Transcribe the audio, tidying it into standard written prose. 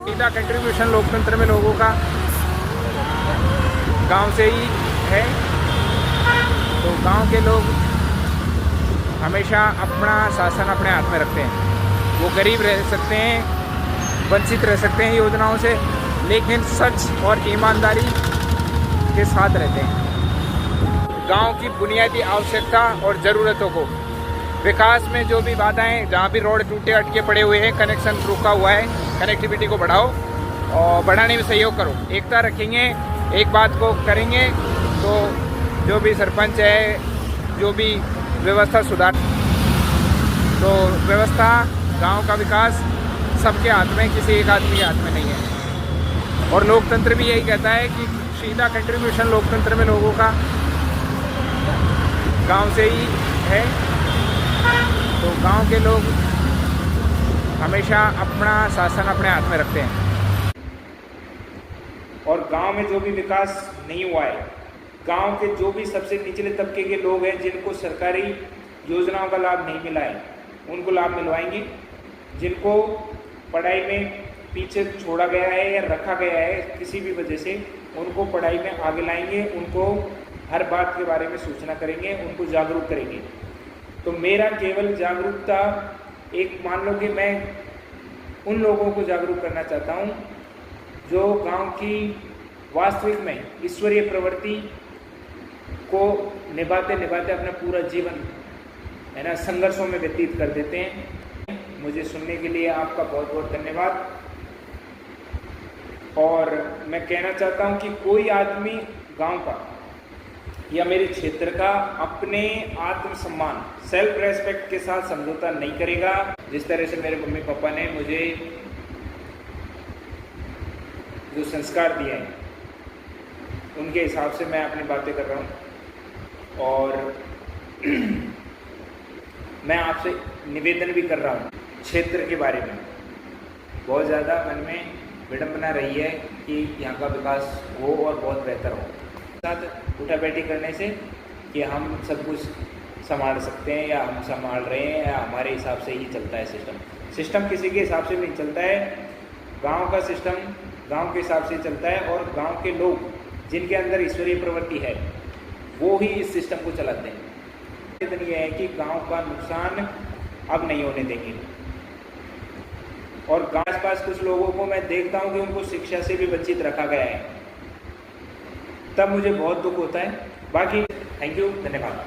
सीधा कंट्रीब्यूशन लोकतंत्र में लोगों का गांव से ही है। तो गांव के लोग हमेशा अपना शासन अपने हाथ में रखते हैं। वो गरीब रह सकते हैं, वंचित रह सकते हैं योजनाओं से, लेकिन सच और ईमानदारी के साथ रहते हैं। गांव की बुनियादी आवश्यकता और ज़रूरतों को, विकास में जो भी बाधाएं, जहाँ भी रोड टूटे अटके पड़े हुए हैं, कनेक्शन रुका हुआ है, कनेक्टिविटी को बढ़ाओ और बढ़ाने में सहयोग करो। एकता रखेंगे, एक बात को करेंगे तो जो भी सरपंच है, जो भी व्यवस्था सुधार, तो व्यवस्था, गांव का विकास सबके हाथ में, किसी एक आदमी के हाथ में नहीं है। और लोकतंत्र भी यही कहता है कि सीधा कंट्रीब्यूशन लोकतंत्र में लोगों का गांव से ही है। तो गांव के लोग हमेशा अपना शासन अपने हाथ में रखते हैं। और गांव में जो भी विकास नहीं हुआ है, गांव के जो भी सबसे निचले तबके के लोग हैं, जिनको सरकारी योजनाओं का लाभ नहीं मिला है, उनको लाभ मिलवाएंगे। जिनको पढ़ाई में पीछे छोड़ा गया है या रखा गया है किसी भी वजह से, उनको पढ़ाई में आगे लाएंगे। उनको हर बात के बारे में सूचना करेंगे, उनको जागरूक करेंगे। तो मेरा केवल जागरूकता, एक मान लो कि मैं उन लोगों को जागरूक करना चाहता हूँ जो गांव की वास्तविक में ईश्वरीय प्रवृत्ति को निभाते निभाते अपना पूरा जीवन है ना संघर्षों में व्यतीत कर देते हैं। मुझे सुनने के लिए आपका बहुत बहुत धन्यवाद। और मैं कहना चाहता हूँ कि कोई आदमी गांव का या मेरे क्षेत्र का अपने आत्मसम्मान, सेल्फ रेस्पेक्ट के साथ समझौता नहीं करेगा। जिस तरह से मेरे मम्मी पापा ने मुझे जो संस्कार दिए हैं, उनके हिसाब से मैं अपनी बातें कर रहा हूँ। और मैं आपसे निवेदन भी कर रहा हूँ, क्षेत्र के बारे में बहुत ज़्यादा मन में विडंबना रही है कि यहाँ का विकास हो और बहुत बेहतर हो। साथ उठा बैठी करने से कि हम सब कुछ संभाल सकते हैं या हम संभाल रहे हैं या हमारे हिसाब से ही चलता है सिस्टम किसी के हिसाब से नहीं चलता है। गांव का सिस्टम गांव के हिसाब से चलता है और गांव के लोग जिनके अंदर ईश्वरीय प्रवृत्ति है, वो ही इस सिस्टम को चलाते हैं। निवेदन ये है कि गांव का नुकसान अब नहीं होने देंगे। और गांव आस पास कुछ लोगों को मैं देखता हूँ कि उनको शिक्षा से भी वंचित रखा गया है, तब मुझे बहुत दुख होता है। बाकी थैंक यू, धन्यवाद।